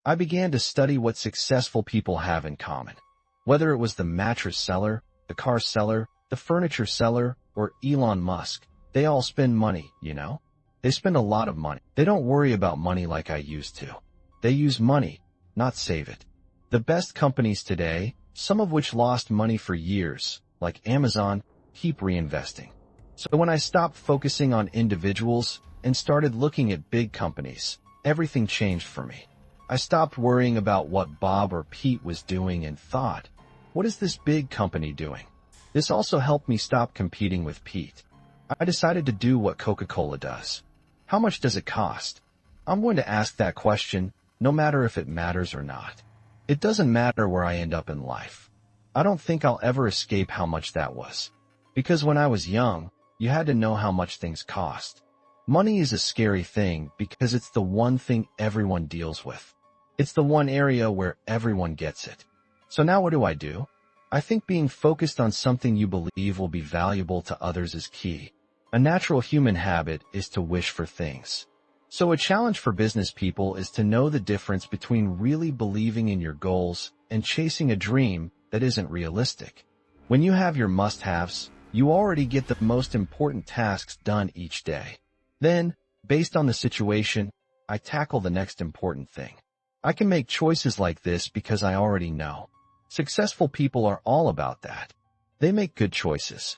I began to study what successful people have in common. Whether it was the mattress seller, the car seller, the furniture seller, or Elon Musk, they all spend money, you know? They spend a lot of money. They don't worry about money like I used to. They use money, not save it. The best companies today, some of which lost money for years, like Amazon, keep reinvesting. So when I stopped focusing on individuals and started looking at big companies, everything changed for me. I stopped worrying about what Bob or Pete was doing and thought, what is this big company doing? This also helped me stop competing with Pete. I decided to do what Coca-Cola does. How much does it cost? I'm going to ask that question, no matter if it matters or not. It doesn't matter where I end up in life. I don't think I'll ever escape how much that was. Because when I was young, you had to know how much things cost. Money is a scary thing because it's the one thing everyone deals with. It's the one area where everyone gets it. So now what do? I think being focused on something you believe will be valuable to others is key. A natural human habit is to wish for things. So a challenge for business people is to know the difference between really believing in your goals and chasing a dream that isn't realistic. When you have your must-haves, you already get the most important tasks done each day. Then, based on the situation, I tackle the next important thing. I can make choices like this because I already know. Successful people are all about that. They make good choices.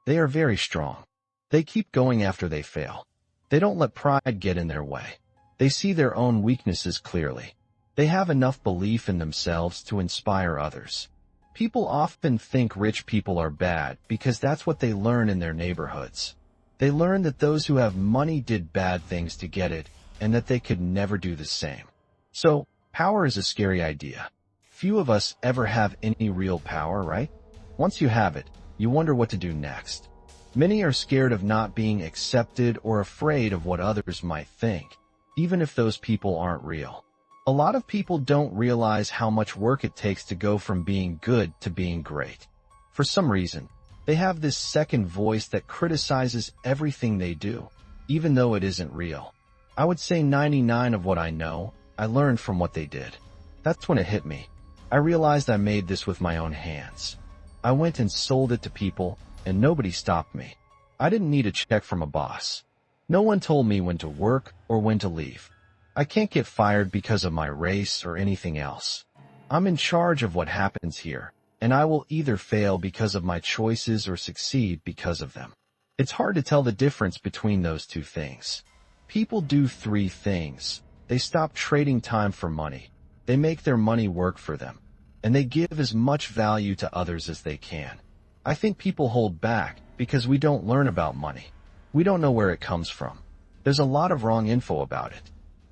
They are very strong. They keep going after they fail. They don't let pride get in their way. They see their own weaknesses clearly. They have enough belief in themselves to inspire others. People often think rich people are bad because that's what they learn in their neighborhoods. They learn that those who have money did bad things to get it and that they could never do the same. So, power is a scary idea. Few of us ever have any real power, right? Once you have it, you wonder what to do next. Many are scared of not being accepted or afraid of what others might think, even if those people aren't real. A lot of people don't realize how much work it takes to go from being good to being great. For some reason, they have this second voice that criticizes everything they do, even though it isn't real. I would say 99% of what I know, I learned from what they did. That's when it hit me. I realized I made this with my own hands. I went and sold it to people, and nobody stopped me. I didn't need a check from a boss. No one told me when to work or when to leave. I can't get fired because of my race or anything else. I'm in charge of what happens here, and I will either fail because of my choices or succeed because of them. It's hard to tell the difference between those two things. People do three things. They stop trading time for money. They make their money work for them. And they give as much value to others as they can. I think people hold back because we don't learn about money. We don't know where it comes from. There's a lot of wrong info about it.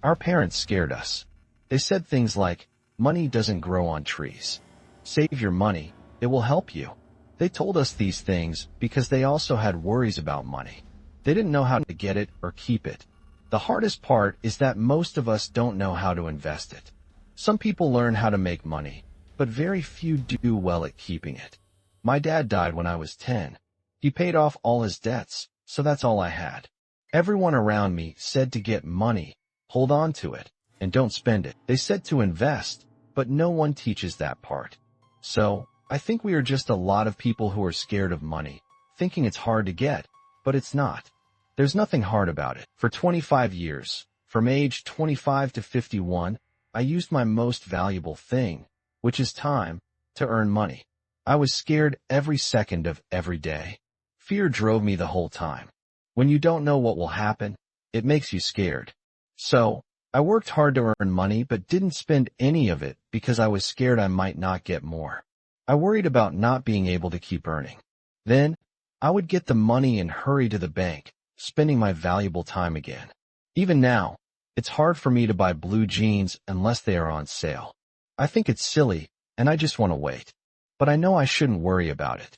Our parents scared us. They said things like, money doesn't grow on trees. Save your money, it will help you. They told us these things because they also had worries about money. They didn't know how to get it or keep it. The hardest part is that most of us don't know how to invest it. Some people learn how to make money, but very few do well at keeping it. My dad died when I was 10. He paid off all his debts, so that's all I had. Everyone around me said to get money, hold on to it, and don't spend it. They said to invest, but no one teaches that part. So, I think we are just a lot of people who are scared of money, thinking it's hard to get, but it's not. There's nothing hard about it. For 25 years, from age 25 to 51, I used my most valuable thing, which is time, to earn money. I was scared every second of every day. Fear drove me the whole time. When you don't know what will happen, it makes you scared. So, I worked hard to earn money but didn't spend any of it because I was scared I might not get more. I worried about not being able to keep earning. Then, I would get the money and hurry to the bank, spending my valuable time again. Even now, it's hard for me to buy blue jeans unless they are on sale. I think it's silly, and I just want to wait. But I know I shouldn't worry about it.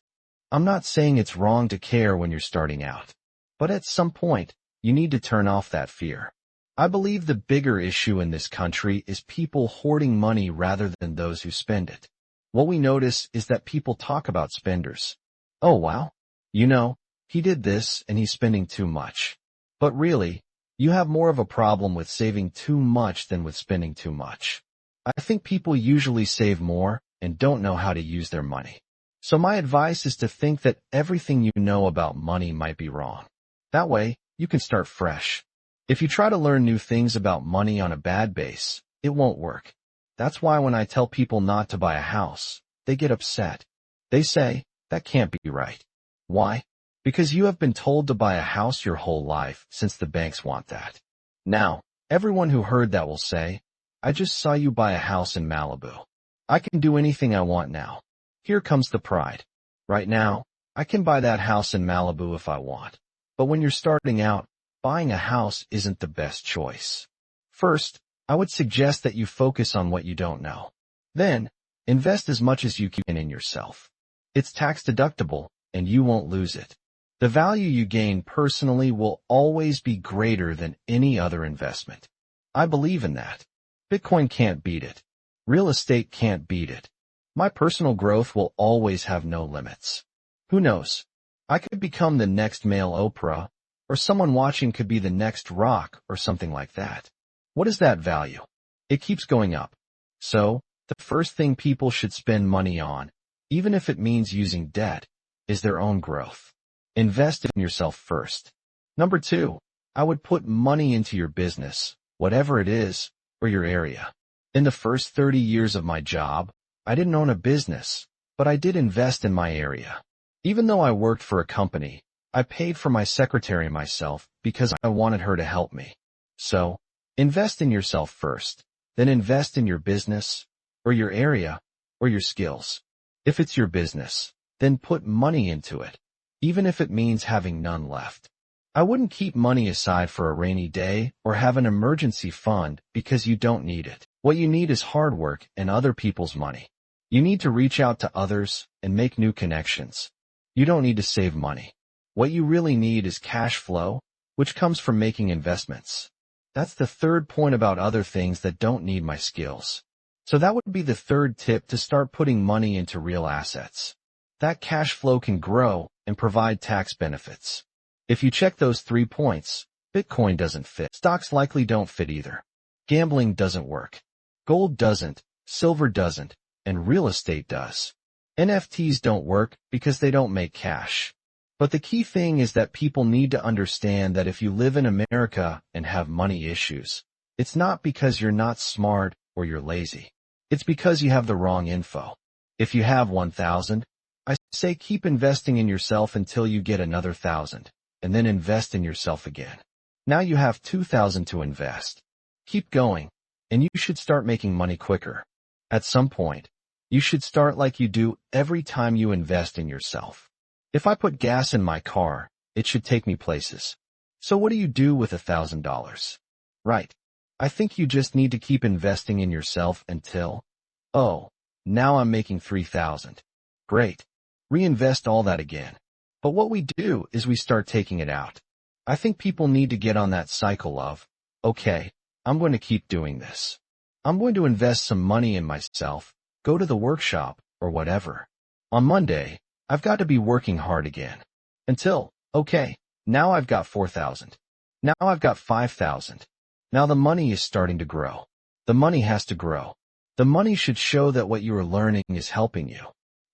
I'm not saying it's wrong to care when you're starting out. But at some point, you need to turn off that fear. I believe the bigger issue in this country is people hoarding money rather than those who spend it. What we notice is that people talk about spenders. Oh wow, you know, he did this and he's spending too much. But really, you have more of a problem with saving too much than with spending too much. I think people usually save more and don't know how to use their money. So my advice is to think that everything you know about money might be wrong. That way, you can start fresh. If you try to learn new things about money on a bad base, it won't work. That's why when I tell people not to buy a house, they get upset. They say, that can't be right. Why? Because you have been told to buy a house your whole life since the banks want that. Now, everyone who heard that will say, I just saw you buy a house in Malibu. I can do anything I want now. Here comes the pride. Right now, I can buy that house in Malibu if I want. But when you're starting out, buying a house isn't the best choice. First, I would suggest that you focus on what you don't know. Then, invest as much as you can in yourself. It's tax deductible, and you won't lose it. The value you gain personally will always be greater than any other investment. I believe in that. Bitcoin can't beat it. Real estate can't beat it. My personal growth will always have no limits. Who knows? I could become the next male Oprah, or someone watching could be the next Rock or something like that. What is that value? It keeps going up. So, the first thing people should spend money on, even if it means using debt, is their own growth. Invest in yourself first. Number 2, I would put money into your business, whatever it is, or your area. In the first 30 years of my job, I didn't own a business, but I did invest in my area. Even though I worked for a company, I paid for my secretary myself because I wanted her to help me. So, invest in yourself first, then invest in your business, or your area, or your skills. If it's your business, then put money into it, even if it means having none left. I wouldn't keep money aside for a rainy day or have an emergency fund because you don't need it. What you need is hard work and other people's money. You need to reach out to others and make new connections. You don't need to save money. What you really need is cash flow, which comes from making investments. That's the third point about other things that don't need my skills. So that would be the third tip to start putting money into real assets. That cash flow can grow and provide tax benefits. If you check those 3 points, Bitcoin doesn't fit. Stocks likely don't fit either. Gambling doesn't work. Gold doesn't, silver doesn't, and real estate does. NFTs don't work because they don't make cash. But the key thing is that people need to understand that if you live in America and have money issues, it's not because you're not smart or you're lazy. It's because you have the wrong info. If you have 1,000, I say keep investing in yourself until you get another 1,000, and then invest in yourself again. Now you have 2,000 to invest. Keep going, and you should start making money quicker. At some point, you should start like you do every time you invest in yourself. If I put gas in my car, it should take me places. So what do you do with $1,000? Right. I think you just need to keep investing in yourself until, oh, now I'm making 3,000. Great. Reinvest all that again. But what we do is we start taking it out. I think people need to get on that cycle of, okay, I'm going to keep doing this. I'm going to invest some money in myself, go to the workshop, or whatever. On Monday, I've got to be working hard again. Until, okay, now I've got 4,000. Now I've got 5,000. Now the money is starting to grow. The money has to grow. The money should show that what you are learning is helping you.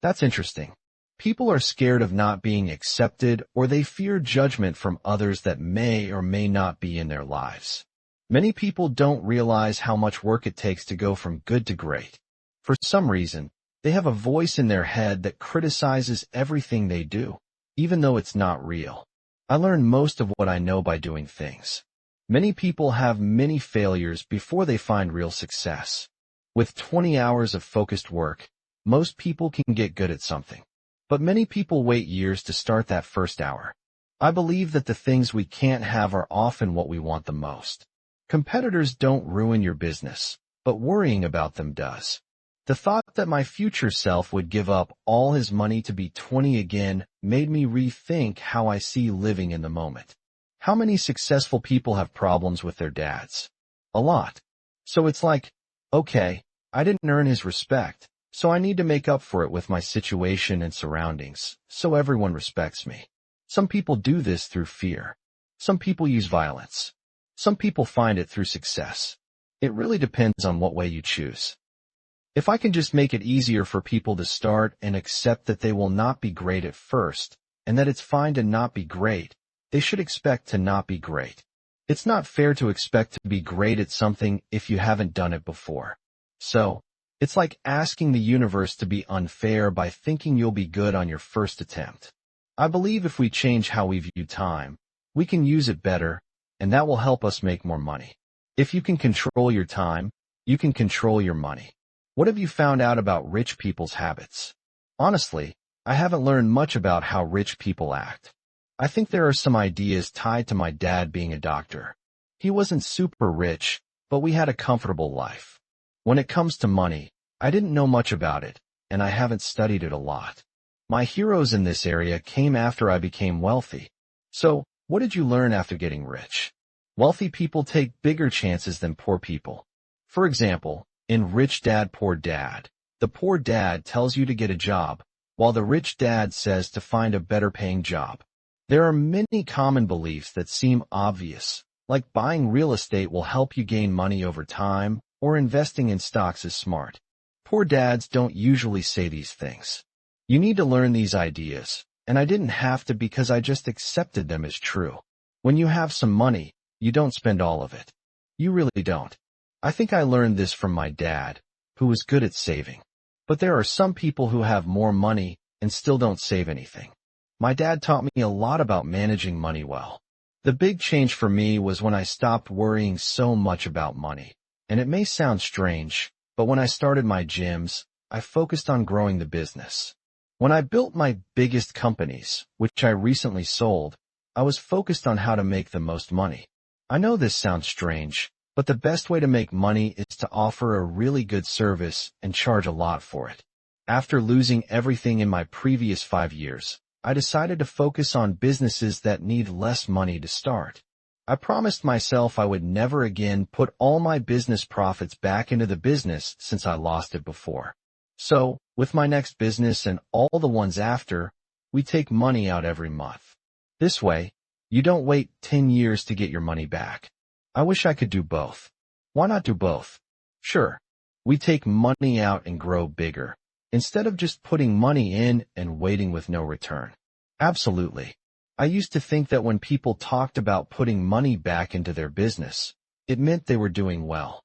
That's interesting. People are scared of not being accepted or they fear judgment from others that may or may not be in their lives. Many people don't realize how much work it takes to go from good to great. For some reason, they have a voice in their head that criticizes everything they do, even though it's not real. I learn most of what I know by doing things. Many people have many failures before they find real success. With 20 hours of focused work, most people can get good at something. But many people wait years to start that first hour. I believe that the things we can't have are often what we want the most. Competitors don't ruin your business, but worrying about them does. The thought that my future self would give up all his money to be 20 again made me rethink how I see living in the moment. How many successful people have problems with their dads? A lot. So it's like, okay, I didn't earn his respect, so I need to make up for it with my situation and surroundings, so everyone respects me. Some people do this through fear. Some people use violence. Some people find it through success. It really depends on what way you choose. If I can just make it easier for people to start and accept that they will not be great at first, and that it's fine to not be great, they should expect to not be great. It's not fair to expect to be great at something if you haven't done it before. So, it's like asking the universe to be unfair by thinking you'll be good on your first attempt. I believe if we change how we view time, we can use it better, and that will help us make more money. If you can control your time, you can control your money. What have you found out about rich people's habits? Honestly, I haven't learned much about how rich people act. I think there are some ideas tied to my dad being a doctor. He wasn't super rich, but we had a comfortable life. When it comes to money, I didn't know much about it, and I haven't studied it a lot. My heroes in this area came after I became wealthy. So, what did you learn after getting rich? Wealthy people take bigger chances than poor people. For example, in Rich Dad, Poor Dad, the poor dad tells you to get a job, while the rich dad says to find a better paying job. There are many common beliefs that seem obvious, like buying real estate will help you gain money over time, or investing in stocks is smart. Poor dads don't usually say these things. You need to learn these ideas, and I didn't have to because I just accepted them as true. When you have some money, you don't spend all of it. You really don't. I think I learned this from my dad, who was good at saving. But there are some people who have more money and still don't save anything. My dad taught me a lot about managing money well. The big change for me was when I stopped worrying so much about money. And it may sound strange, but when I started my gyms, I focused on growing the business. When I built my biggest companies, which I recently sold, I was focused on how to make the most money. I know this sounds strange, but the best way to make money is to offer a really good service and charge a lot for it. After losing everything in my previous 5 years, I decided to focus on businesses that need less money to start. I promised myself I would never again put all my business profits back into the business since I lost it before. So, with my next business and all the ones after, we take money out every month. This way, you don't wait 10 years to get your money back. I wish I could do both. Why not do both? Sure, we take money out and grow bigger, instead of just putting money in and waiting with no return. Absolutely. I used to think that when people talked about putting money back into their business, it meant they were doing well.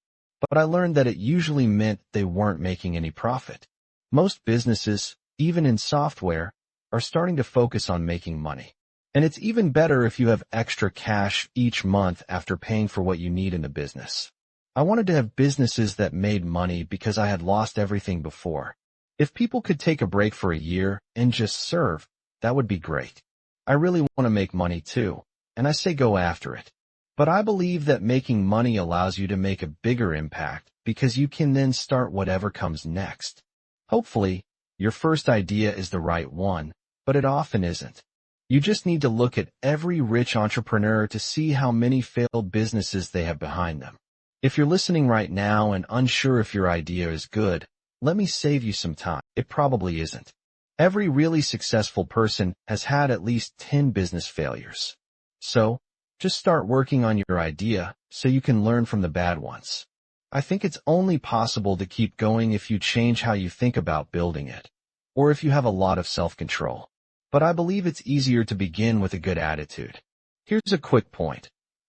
But I learned that it usually meant they weren't making any profit. Most businesses, even in software, are starting to focus on making money. And it's even better if you have extra cash each month after paying for what you need in the business. I wanted to have businesses that made money because I had lost everything before. If people could take a break for a year and just serve, that would be great. I really want to make money too, and I say go after it. But I believe that making money allows you to make a bigger impact because you can then start whatever comes next. Hopefully, your first idea is the right one, but it often isn't. You just need to look at every rich entrepreneur to see how many failed businesses they have behind them. If you're listening right now and unsure if your idea is good, let me save you some time. It probably isn't. Every really successful person has had at least 10 business failures. So, just start working on your idea so you can learn from the bad ones. I think it's only possible to keep going if you change how you think about building it, or if you have a lot of self-control. But I believe it's easier to begin with a good attitude. Here's a quick point.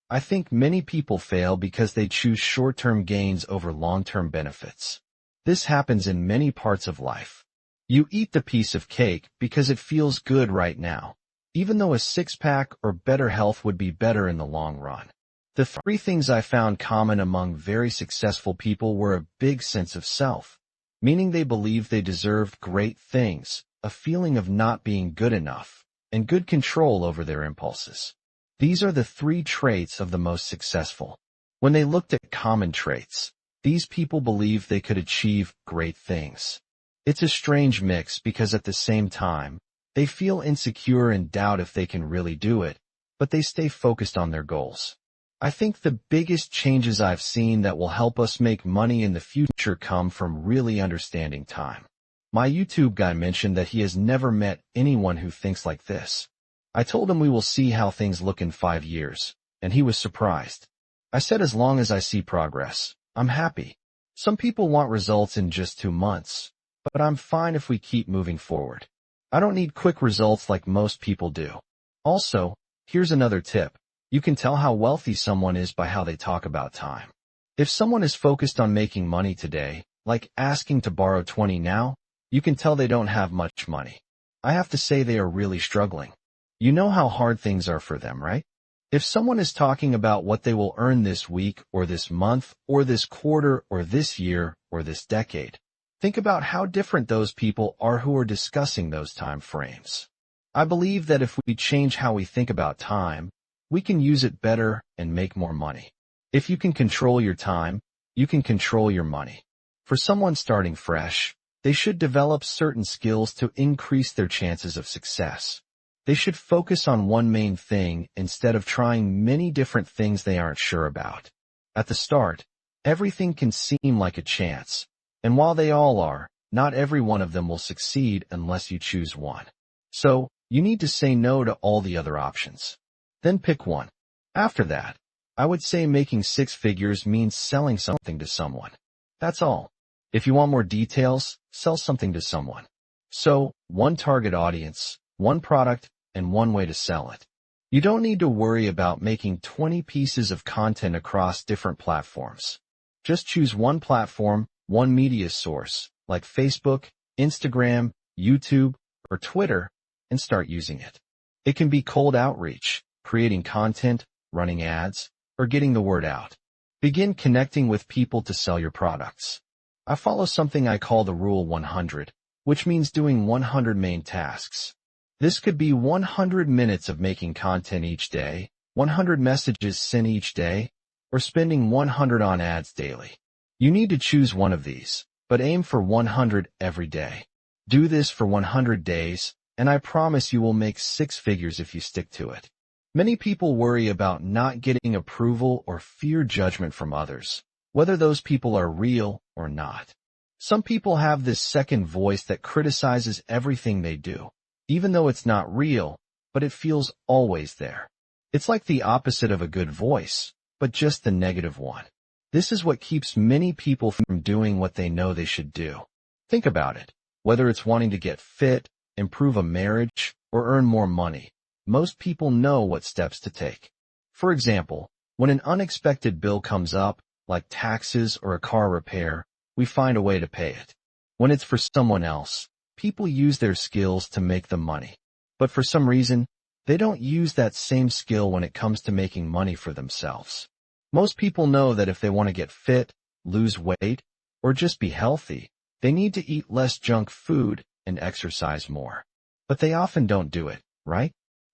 I think many people fail because they choose short-term gains over long-term benefits. This happens in many parts of life. You eat the piece of cake because it feels good right now, even though a six-pack or better health would be better in the long run. The 3 things I found common among very successful people were a big sense of self, meaning they believed they deserved great things, a feeling of not being good enough, and good control over their impulses. These are the 3 traits of the most successful. When they looked at common traits, these people believed they could achieve great things. It's a strange mix because at the same time, they feel insecure and doubt if they can really do it, but they stay focused on their goals. I think the biggest changes I've seen that will help us make money in the future come from really understanding time. My YouTube guy mentioned that he has never met anyone who thinks like this. I told him we will see how things look in 5 years, and he was surprised. I said as long as I see progress, I'm happy. Some people want results in just 2 months, but I'm fine if we keep moving forward. I don't need quick results like most people do. Also, here's another tip. You can tell how wealthy someone is by how they talk about time. If someone is focused on making money today, like asking to borrow 20 now, you can tell they don't have much money. I have to say they are really struggling. You know how hard things are for them, right? If someone is talking about what they will earn this week or this month or this quarter or this year or this decade, think about how different those people are who are discussing those time frames. I believe that if we change how we think about time, we can use it better and make more money. If you can control your time, you can control your money. For someone starting fresh, they should develop certain skills to increase their chances of success. They should focus on one main thing instead of trying many different things they aren't sure about. At the start, everything can seem like a chance, and while they all are, not every one of them will succeed unless you choose one. So, you need to say no to all the other options. Then pick one. After that, I would say making 6 figures means selling something to someone. That's all. If you want more details, sell something to someone. So, one target audience, one product, and one way to sell it. You don't need to worry about making 20 pieces of content across different platforms. Just choose one platform, one media source, like Facebook, Instagram, YouTube, or Twitter, and start using it. It can be cold outreach, creating content, running ads, or getting the word out. Begin connecting with people to sell your products. I follow something I call the Rule 100, which means doing 100 main tasks. This could be 100 minutes of making content each day, 100 messages sent each day, or spending 100 on ads daily. You need to choose one of these, but aim for 100 every day. Do this for 100 days, and I promise you will make 6 figures if you stick to it. Many people worry about not getting approval or fear judgment from others, whether those people are real or not. Some people have this second voice that criticizes everything they do, even though it's not real, but it feels always there. It's like the opposite of a good voice, but just the negative one. This is what keeps many people from doing what they know they should do. Think about it. Whether it's wanting to get fit, improve a marriage, or earn more money, most people know what steps to take. For example, when an unexpected bill comes up, like taxes or a car repair, we find a way to pay it. When it's for someone else, people use their skills to make the money. But for some reason, they don't use that same skill when it comes to making money for themselves. Most people know that if they want to get fit, lose weight, or just be healthy, they need to eat less junk food and exercise more. But they often don't do it, right?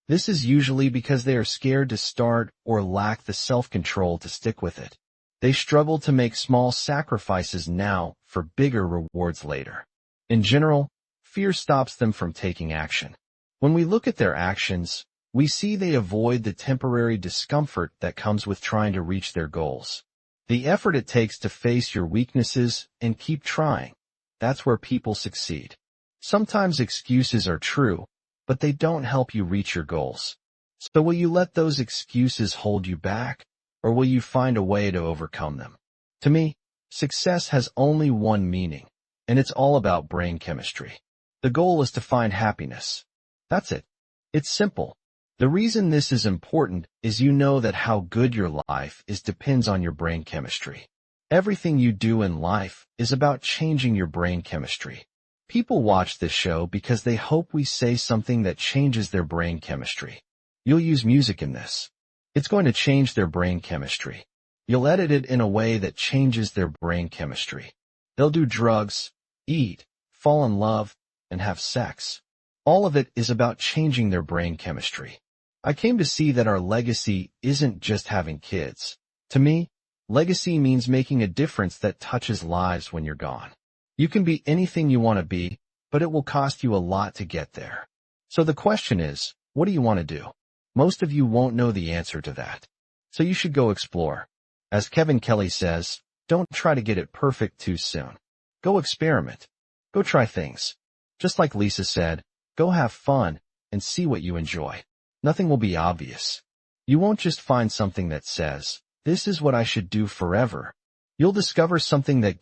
This is usually because they are scared to start or lack the self-control to stick with it. They struggle to make small sacrifices now for bigger rewards later. In general, fear stops them from taking action. When we look at their actions, we see they avoid the temporary discomfort that comes with trying to reach their goals. The effort it takes to face your weaknesses and keep trying. That's where people succeed. Sometimes excuses are true, but they don't help you reach your goals. So will you let those excuses hold you back, or will you find a way to overcome them? To me, success has only one meaning, and it's all about brain chemistry. The goal is to find happiness. That's it. It's simple. The reason this is important is you know that how good your life is depends on your brain chemistry. Everything you do in life is about changing your brain chemistry. People watch this show because they hope we say something that changes their brain chemistry. You'll use music in this. It's going to change their brain chemistry. You'll edit it in a way that changes their brain chemistry. They'll do drugs, eat, fall in love, and have sex. All of it is about changing their brain chemistry. I came to see that our legacy isn't just having kids. To me, legacy means making a difference that touches lives when you're gone. You can be anything you want to be, but it will cost you a lot to get there. So the question is, what do you want to do? Most of you won't know the answer to that. So you should go explore. As Kevin Kelly says, don't try to get it perfect too soon. Go experiment. Go try things. Just like Lisa said, go have fun and see what you enjoy. Nothing will be obvious. You won't just find something that says, this is what I should do forever. You'll discover something that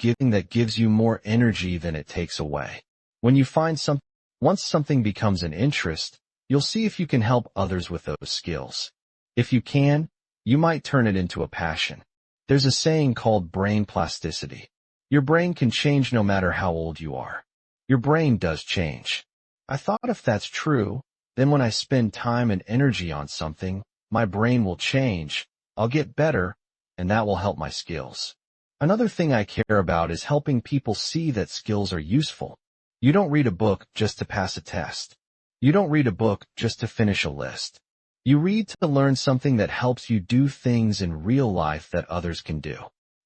gives you more energy than it takes away. When you find once something becomes an interest, you'll see if you can help others with those skills. If you can, you might turn it into a passion. There's a saying called brain plasticity. Your brain can change no matter how old you are. Your brain does change. I thought if that's true, then when I spend time and energy on something, my brain will change, I'll get better, and that will help my skills. Another thing I care about is helping people see that skills are useful. You don't read a book just to pass a test. You don't read a book just to finish a list. You read to learn something that helps you do things in real life that others can do.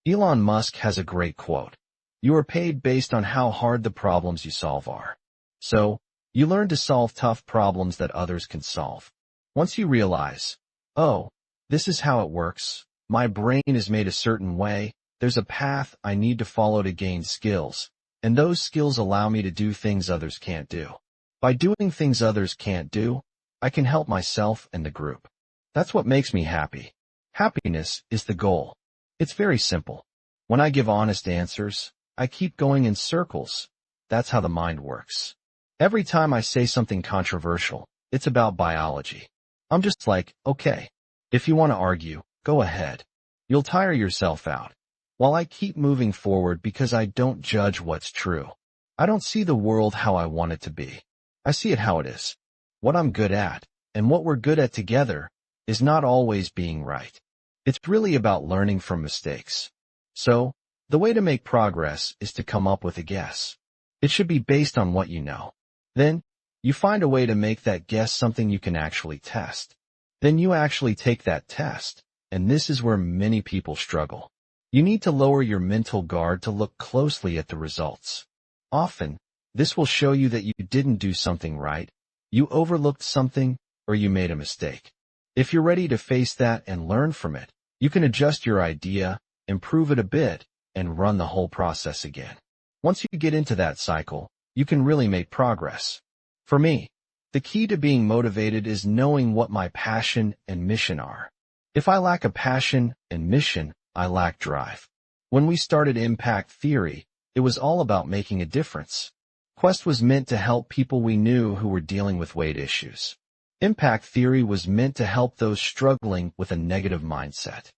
Elon Musk has a great quote. You are paid based on how hard the problems you solve are. So, you learn to solve tough problems that others can solve. Once you realize, oh, this is how it works, my brain is made a certain way, there's a path I need to follow to gain skills, and those skills allow me to do things others can't do. By doing things others can't do, I can help myself and the group. That's what makes me happy. Happiness is the goal. It's very simple. When I give honest answers, I keep going in circles. That's how the mind works. Every time I say something controversial, it's about biology. I'm just like, okay, if you want to argue, go ahead. You'll tire yourself out. While I keep moving forward because I don't judge what's true. I don't see the world how I want it to be. I see it how it is. What I'm good at, and what we're good at together, is not always being right. It's really about learning from mistakes. So, the way to make progress is to come up with a guess. It should be based on what you know. Then, you find a way to make that guess something you can actually test. Then you actually take that test, and this is where many people struggle. You need to lower your mental guard to look closely at the results. Often, this will show you that you didn't do something right, you overlooked something, or you made a mistake. If you're ready to face that and learn from it, you can adjust your idea, improve it a bit, and run the whole process again. Once you get into that cycle, you can really make progress. For me, the key to being motivated is knowing what my passion and mission are. If I lack a passion and mission, I lack drive. When we started Impact Theory, it was all about making a difference. Quest was meant to help people we knew who were dealing with weight issues. Impact Theory was meant to help those struggling with a negative mindset.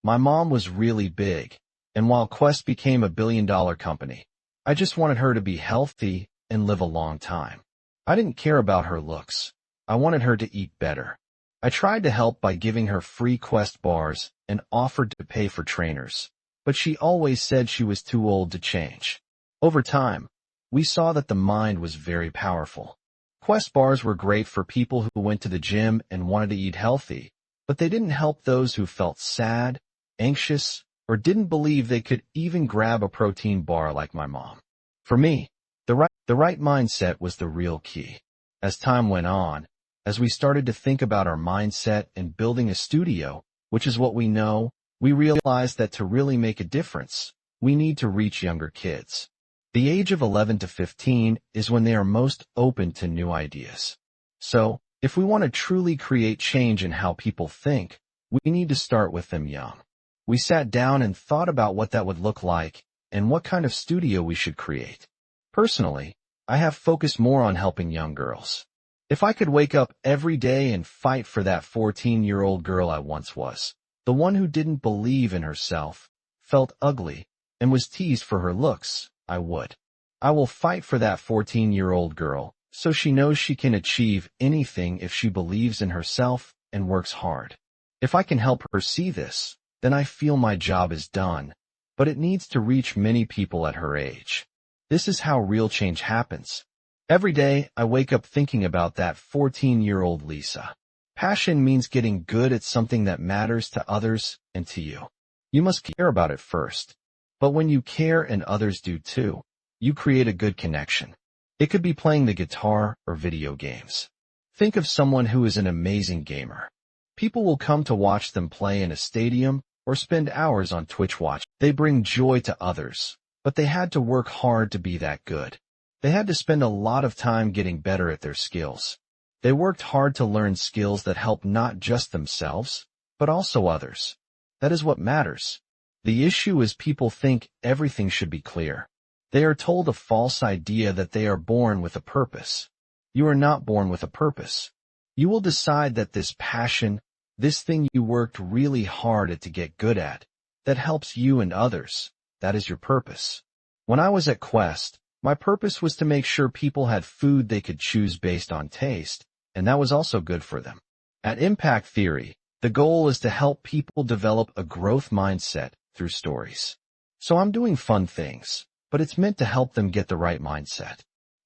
My mom was really big, and while Quest became a billion-dollar company, I just wanted her to be healthy and live a long time. I didn't care about her looks. I wanted her to eat better. I tried to help by giving her free Quest bars and offered to pay for trainers, but she always said she was too old to change. Over time, we saw that the mind was very powerful. Quest bars were great for people who went to the gym and wanted to eat healthy, but they didn't help those who felt sad, anxious, or didn't believe they could even grab a protein bar like my mom. For me, the right mindset was the real key. As time went on, as we started to think about our mindset and building a studio, which is what we know, we realized that to really make a difference, we need to reach younger kids. The age of 11 to 15 is when they are most open to new ideas. So, if we want to truly create change in how people think, we need to start with them young. We sat down and thought about what that would look like and what kind of studio we should create. Personally, I have focused more on helping young girls. If I could wake up every day and fight for that 14-year-old girl I once was, the one who didn't believe in herself, felt ugly, and was teased for her looks, I would. I will fight for that 14-year-old girl, so she knows she can achieve anything if she believes in herself and works hard. If I can help her see this, then I feel my job is done, but it needs to reach many people at her age. This is how real change happens. Every day, I wake up thinking about that 14-year-old Lisa. Passion means getting good at something that matters to others and to you. You must care about it first. But when you care and others do too, you create a good connection. It could be playing the guitar or video games. Think of someone who is an amazing gamer. People will come to watch them play in a stadium or spend hours on Twitch watch. They bring joy to others, but they had to work hard to be that good. They had to spend a lot of time getting better at their skills. They worked hard to learn skills that help not just themselves, but also others. That is what matters. The issue is people think everything should be clear. They are told a false idea that they are born with a purpose. You are not born with a purpose. You will decide that this passion, this thing you worked really hard at to get good at, that helps you and others, that is your purpose. When I was at Quest, my purpose was to make sure people had food they could choose based on taste, and that was also good for them. At Impact Theory, the goal is to help people develop a growth mindset through stories. So I'm doing fun things, but it's meant to help them get the right mindset.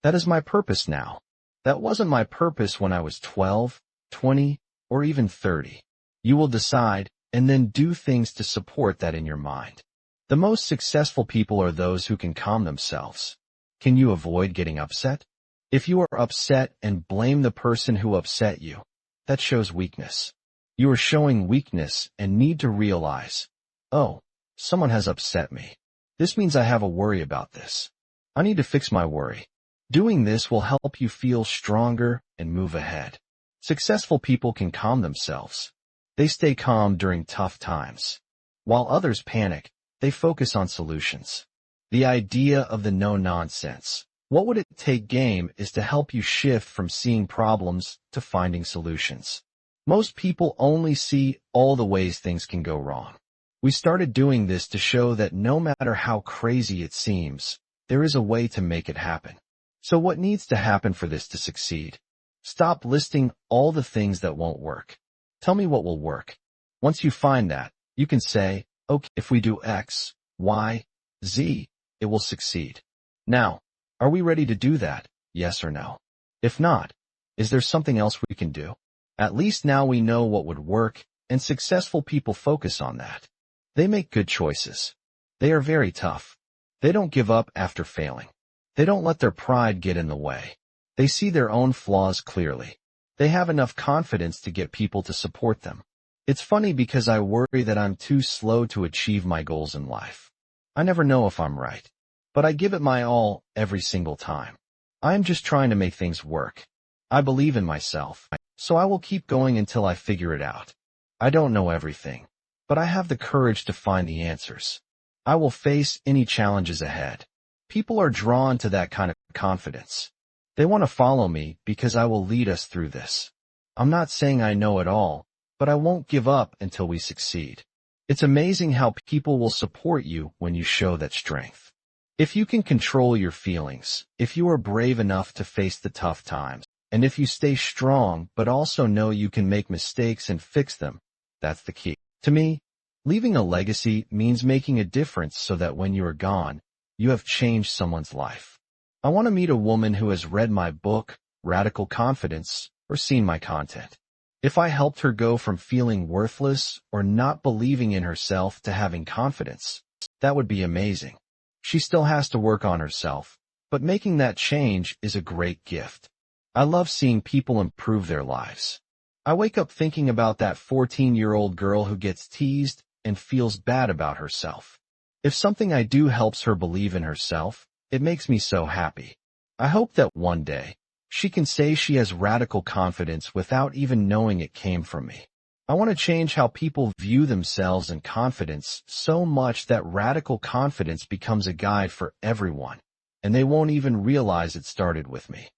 That is my purpose now. That wasn't my purpose when I was 12, 20, or even 30. You will decide, and then do things to support that in your mind. The most successful people are those who can calm themselves. Can you avoid getting upset? If you are upset and blame the person who upset you, that shows weakness. You are showing weakness and need to realize, oh, someone has upset me. This means I have a worry about this. I need to fix my worry. Doing this will help you feel stronger and move ahead. Successful people can calm themselves. They stay calm during tough times. While others panic, they focus on solutions. The idea of the no-nonsense, what would it take game is to help you shift from seeing problems to finding solutions. Most people only see all the ways things can go wrong. We started doing this to show that no matter how crazy it seems, there is a way to make it happen. So what needs to happen for this to succeed? Stop listing all the things that won't work. Tell me what will work. Once you find that, you can say, okay, if we do X, Y, Z, it will succeed. Now, are we ready to do that? Yes or no? If not, is there something else we can do? At least now we know what would work, and successful people focus on that. They make good choices. They are very tough. They don't give up after failing. They don't let their pride get in the way. They see their own flaws clearly. They have enough confidence to get people to support them. It's funny because I worry that I'm too slow to achieve my goals in life. I never know if I'm right, but I give it my all every single time. I am just trying to make things work. I believe in myself, so I will keep going until I figure it out. I don't know everything, but I have the courage to find the answers. I will face any challenges ahead. People are drawn to that kind of confidence. They want to follow me because I will lead us through this. I'm not saying I know it all, but I won't give up until we succeed. It's amazing how people will support you when you show that strength. If you can control your feelings, if you are brave enough to face the tough times, and if you stay strong but also know you can make mistakes and fix them, that's the key. To me, leaving a legacy means making a difference so that when you are gone, you have changed someone's life. I want to meet a woman who has read my book, Radical Confidence, or seen my content. If I helped her go from feeling worthless or not believing in herself to having confidence, that would be amazing. She still has to work on herself, but making that change is a great gift. I love seeing people improve their lives. I wake up thinking about that 14-year-old girl who gets teased and feels bad about herself. If something I do helps her believe in herself, it makes me so happy. I hope that one day, she can say she has radical confidence without even knowing it came from me. I want to change how people view themselves and confidence so much that radical confidence becomes a guide for everyone, and they won't even realize it started with me.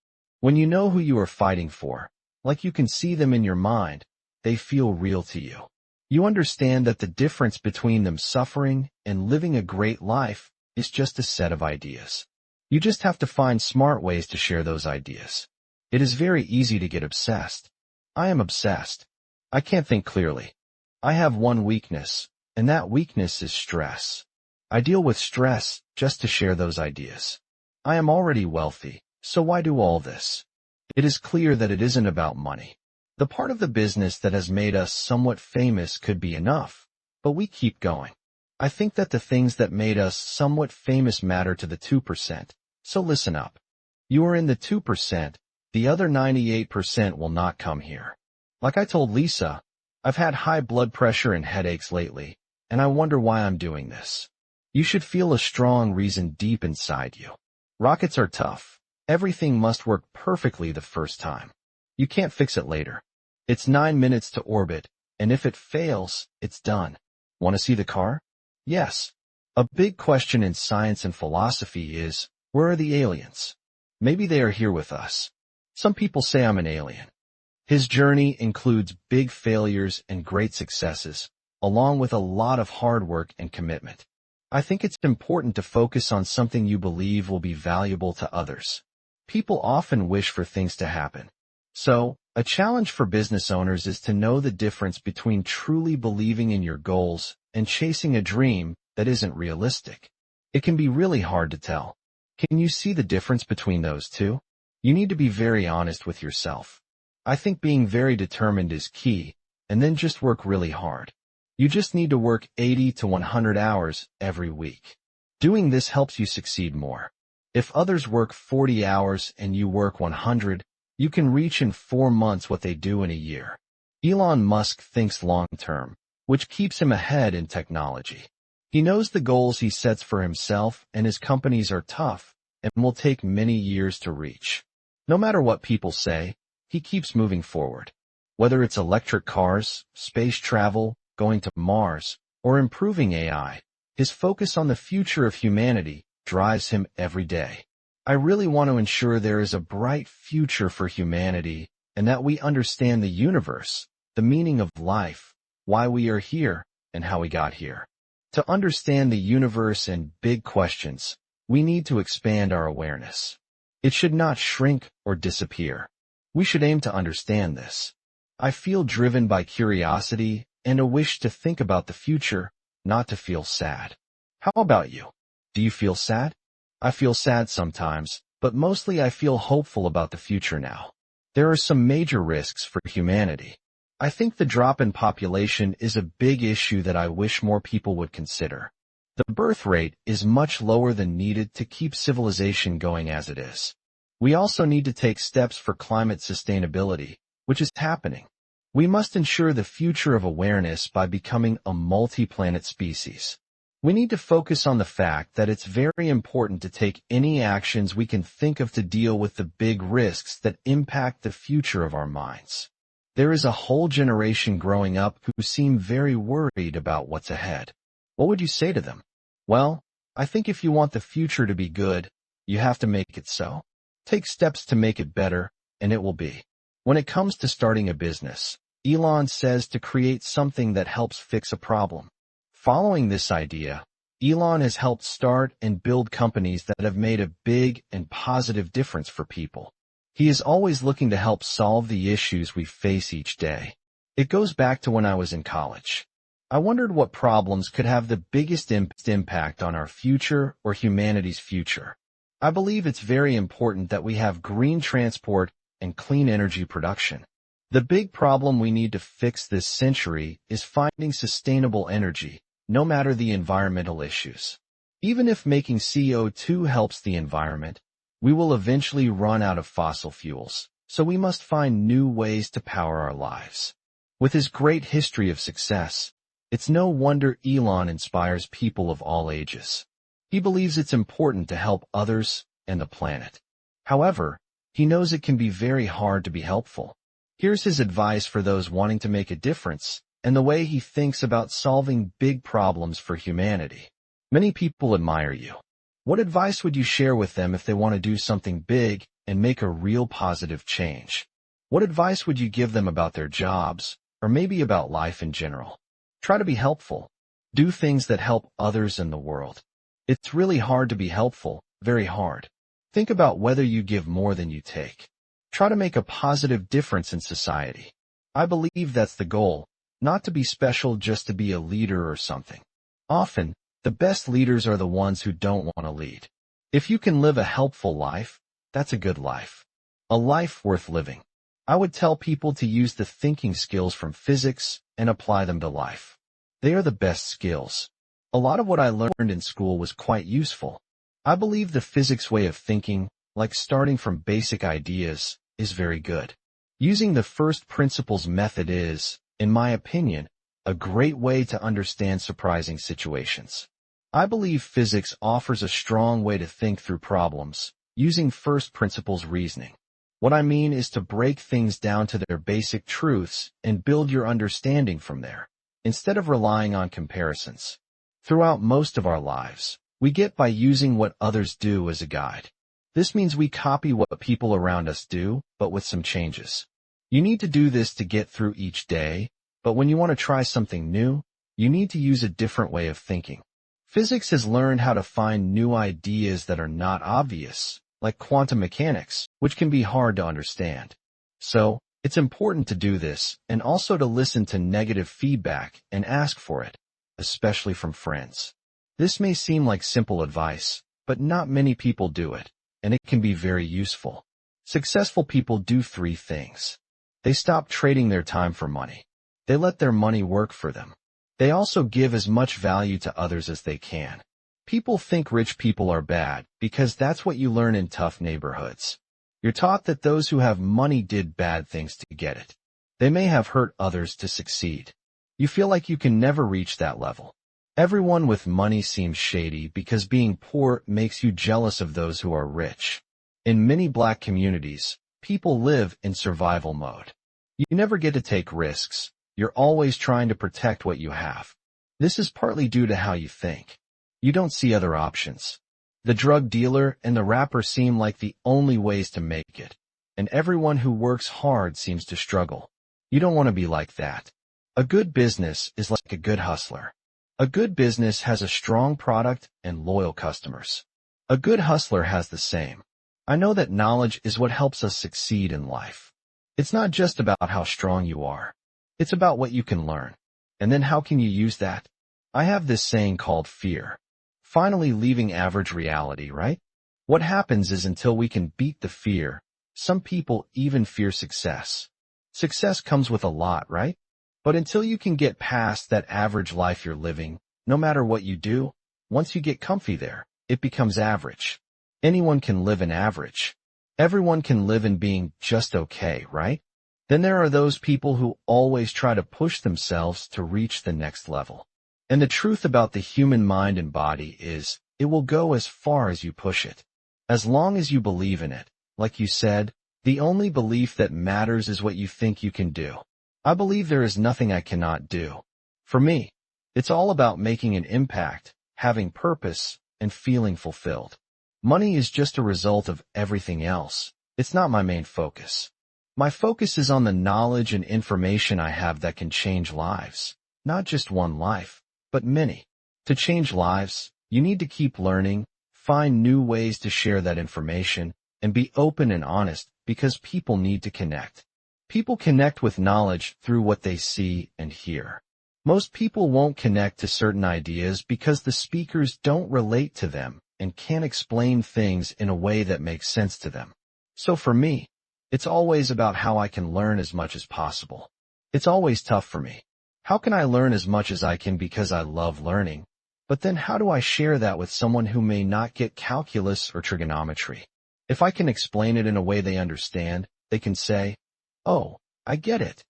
When you know who you are fighting for, like you can see them in your mind, they feel real to you. You understand that the difference between them suffering and living a great life is just a set of ideas. You just have to find smart ways to share those ideas. It is very easy to get obsessed. I am obsessed. I can't think clearly. I have one weakness, and that weakness is stress. I deal with stress just to share those ideas. I am already wealthy, so why do all this? It is clear that it isn't about money. The part of the business that has made us somewhat famous could be enough, but we keep going. I think that the things that made us somewhat famous matter to the 2%, so listen up. You are in the 2%, the other 98% will not come here. Like I told Lisa, I've had high blood pressure and headaches lately, and I wonder why I'm doing this. You should feel a strong reason deep inside you. Rockets are tough. Everything must work perfectly the first time. You can't fix it later. It's 9 minutes to orbit, and if it fails, it's done. Want to see the car? Yes. A big question in science and philosophy is, where are the aliens? Maybe they are here with us. Some people say I'm an alien. His journey includes big failures and great successes, along with a lot of hard work and commitment. I think it's important to focus on something you believe will be valuable to others. People often wish for things to happen. So, a challenge for business owners is to know the difference between truly believing in your goals and chasing a dream that isn't realistic. It can be really hard to tell. Can you see the difference between those two? You need to be very honest with yourself. I think being very determined is key, and then just work really hard. You just need to work 80 to 100 hours every week. Doing this helps you succeed more. If others work 40 hours and you work 100, you can reach in 4 months what they do in a year. Elon Musk thinks long-term, which keeps him ahead in technology. He knows the goals he sets for himself and his companies are tough and will take many years to reach. No matter what people say, he keeps moving forward. Whether it's electric cars, space travel, going to Mars, or improving AI, his focus on the future of humanity drives him every day. I really want to ensure there is a bright future for humanity and that we understand the universe, the meaning of life, why we are here, and how we got here. To understand the universe and big questions, we need to expand our awareness. It should not shrink or disappear. We should aim to understand this. I feel driven by curiosity and a wish to think about the future, not to feel sad. How about you? Do you feel sad? I feel sad sometimes, but mostly I feel hopeful about the future now. There are some major risks for humanity. I think the drop in population is a big issue that I wish more people would consider. The birth rate is much lower than needed to keep civilization going as it is. We also need to take steps for climate sustainability, which is happening. We must ensure the future of awareness by becoming a multi-planet species. We need to focus on the fact that it's very important to take any actions we can think of to deal with the big risks that impact the future of our minds. There is a whole generation growing up who seem very worried about what's ahead. What would you say to them? Well, I think if you want the future to be good, you have to make it so. Take steps to make it better, and it will be. When it comes to starting a business, Elon says to create something that helps fix a problem. Following this idea, Elon has helped start and build companies that have made a big and positive difference for people. He is always looking to help solve the issues we face each day. It goes back to when I was in college. I wondered what problems could have the biggest impact on our future or humanity's future. I believe it's very important that we have green transport and clean energy production. The big problem we need to fix this century is finding sustainable energy, no matter the environmental issues. Even if making CO2 helps the environment, we will eventually run out of fossil fuels, so we must find new ways to power our lives. With his great history of success, it's no wonder Elon inspires people of all ages. He believes it's important to help others and the planet. However, he knows it can be very hard to be helpful. Here's his advice for those wanting to make a difference and the way he thinks about solving big problems for humanity. Many people admire you. What advice would you share with them if they want to do something big and make a real positive change? What advice would you give them about their jobs, or maybe about life in general? Try to be helpful. Do things that help others in the world. It's really hard to be helpful, very hard. Think about whether you give more than you take. Try to make a positive difference in society. I believe that's the goal, not to be special just to be a leader or something. Often, the best leaders are the ones who don't want to lead. If you can live a helpful life, that's a good life. A life worth living. I would tell people to use the thinking skills from physics and apply them to life. They are the best skills. A lot of what I learned in school was quite useful. I believe the physics way of thinking, like starting from basic ideas, is very good. Using the first principles method is, in my opinion, a great way to understand surprising situations. I believe physics offers a strong way to think through problems, using first principles reasoning. What I mean is to break things down to their basic truths and build your understanding from there, instead of relying on comparisons. Throughout most of our lives, we get by using what others do as a guide. This means we copy what people around us do, but with some changes. You need to do this to get through each day, but when you want to try something new, you need to use a different way of thinking. Physics has learned how to find new ideas that are not obvious, like quantum mechanics, which can be hard to understand. So, it's important to do this, and also to listen to negative feedback and ask for it, especially from friends. This may seem like simple advice, but not many people do it, and it can be very useful. Successful people do 3 things. They stop trading their time for money. They let their money work for them. They also give as much value to others as they can. People think rich people are bad because that's what you learn in tough neighborhoods. You're taught that those who have money did bad things to get it. They may have hurt others to succeed. You feel like you can never reach that level. Everyone with money seems shady because being poor makes you jealous of those who are rich. In many Black communities, people live in survival mode. You never get to take risks. You're always trying to protect what you have. This is partly due to how you think. You don't see other options. The drug dealer and the rapper seem like the only ways to make it, and everyone who works hard seems to struggle. You don't want to be like that. A good business is like a good hustler. A good business has a strong product and loyal customers. A good hustler has the same. I know that knowledge is what helps us succeed in life. It's not just about how strong you are. It's about what you can learn. And then how can you use that? I have this saying called fear. Finally leaving average reality, right? What happens is until we can beat the fear, some people even fear success. Success comes with a lot, right? But until you can get past that average life you're living, no matter what you do, once you get comfy there, it becomes average. Anyone can live in average. Everyone can live in being just okay, right? Then there are those people who always try to push themselves to reach the next level. And the truth about the human mind and body is, it will go as far as you push it. As long as you believe in it, like you said, the only belief that matters is what you think you can do. I believe there is nothing I cannot do. For me, it's all about making an impact, having purpose, and feeling fulfilled. Money is just a result of everything else. It's not my main focus. My focus is on the knowledge and information I have that can change lives. Not just one life, but many. To change lives, you need to keep learning, find new ways to share that information, and be open and honest because people need to connect. People connect with knowledge through what they see and hear. Most people won't connect to certain ideas because the speakers don't relate to them and can't explain things in a way that makes sense to them. So for me, it's always about how I can learn as much as possible. It's always tough for me. How can I learn as much as I can because I love learning? But then how do I share that with someone who may not get calculus or trigonometry? If I can explain it in a way they understand, they can say, "Oh, I get it."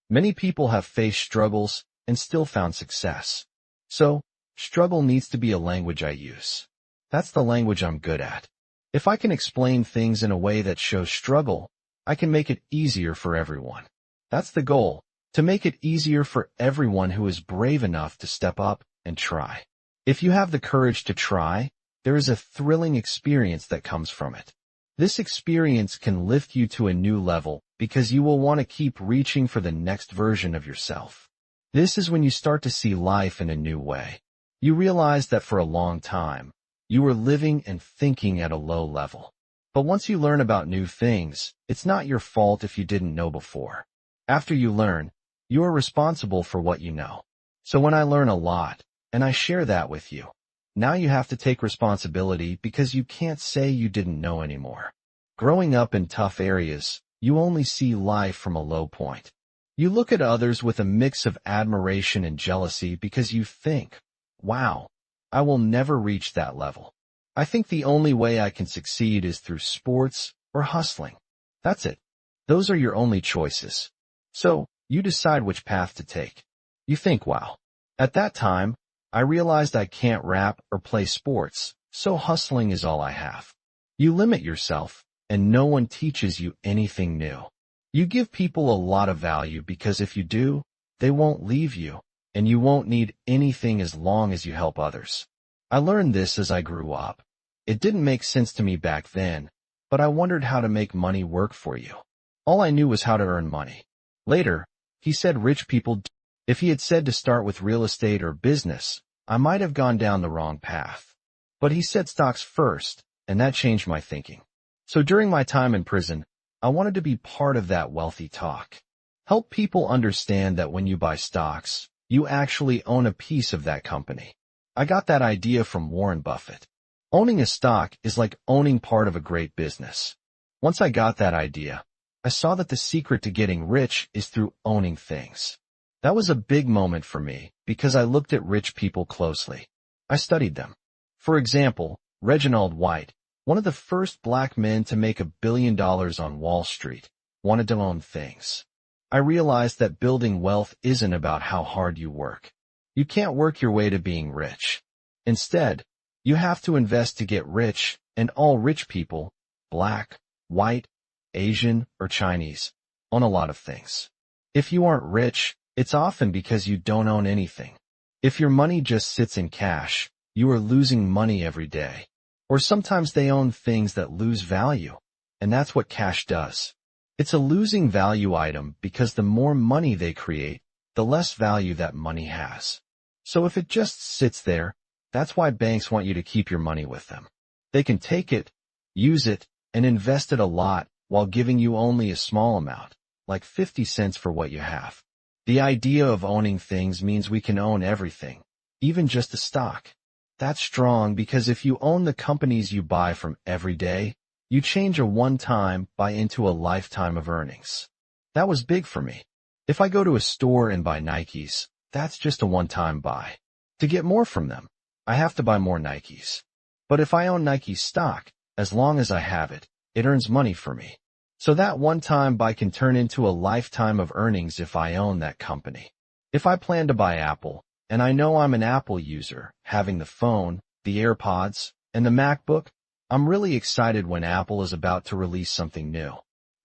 Many people have faced struggles and still found success. So, struggle needs to be a language I use. That's the language I'm good at. If I can explain things in a way that shows struggle, I can make it easier for everyone. That's the goal. To make it easier for everyone who is brave enough to step up and try. If you have the courage to try, there is a thrilling experience that comes from it. This experience can lift you to a new level because you will want to keep reaching for the next version of yourself. This is when you start to see life in a new way. You realize that for a long time, you were living and thinking at a low level. But once you learn about new things, it's not your fault if you didn't know before. After you learn, you are responsible for what you know. So when I learn a lot, and I share that with you, now you have to take responsibility because you can't say you didn't know anymore. Growing up in tough areas, you only see life from a low point. You look at others with a mix of admiration and jealousy because you think, wow, I will never reach that level. I think the only way I can succeed is through sports or hustling. That's it. Those are your only choices. So, you decide which path to take. You think, wow. At that time, I realized I can't rap or play sports, so hustling is all I have. You limit yourself, and no one teaches you anything new. You give people a lot of value because if you do, they won't leave you. and you won't need anything as long as you help others. I learned this as I grew up. It didn't make sense to me back then, but I wondered how to make money work for you. All I knew was how to earn money. Later, he said rich people do. If he had said to start with real estate or business, I might have gone down the wrong path. But he said stocks first, and that changed my thinking. So during my time in prison, I wanted to be part of that wealthy talk. Help people understand that when you buy stocks, you actually own a piece of that company. I got that idea from Warren Buffett. Owning a stock is like owning part of a great business. Once I got that idea, I saw that the secret to getting rich is through owning things. That was a big moment for me because I looked at rich people closely. I studied them. For example, Reginald White, one of the first black men to make $1 billion on Wall Street, wanted to own things. I realized that building wealth isn't about how hard you work. You can't work your way to being rich. Instead, you have to invest to get rich, and all rich people, black, white, Asian, or Chinese, own a lot of things. If you aren't rich, it's often because you don't own anything. If your money just sits in cash, you are losing money every day. Or sometimes they own things that lose value, and that's what cash does. It's a losing value item because the more money they create, the less value that money has. So if it just sits there, that's why banks want you to keep your money with them. They can take it, use it, and invest it a lot while giving you only a small amount, like 50 cents for what you have. The idea of owning things means we can own everything, even just a stock. That's strong because if you own the companies you buy from every day, you change a one-time buy into a lifetime of earnings. That was big for me. If I go to a store and buy Nikes, that's just a one-time buy. To get more from them, I have to buy more Nikes. But if I own Nike stock, as long as I have it, it earns money for me. So that one-time buy can turn into a lifetime of earnings if I own that company. If I plan to buy Apple, and I know I'm an Apple user, having the phone, the AirPods, and the MacBook, I'm really excited when Apple is about to release something new.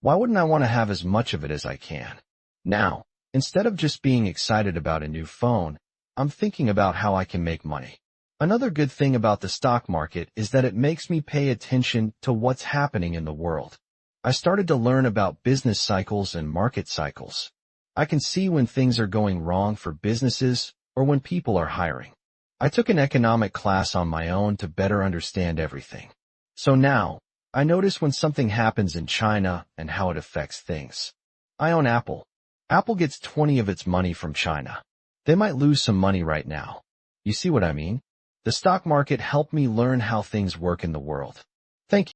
Why wouldn't I want to have as much of it as I can? Now, instead of just being excited about a new phone, I'm thinking about how I can make money. Another good thing about the stock market is that it makes me pay attention to what's happening in the world. I started to learn about business cycles and market cycles. I can see when things are going wrong for businesses or when people are hiring. I took an economic class on my own to better understand everything. So now, I notice when something happens in China and how it affects things. I own Apple. Apple gets 20% of its money from China. They might lose some money right now. You see what I mean? The stock market helped me learn how things work in the world. Thank you.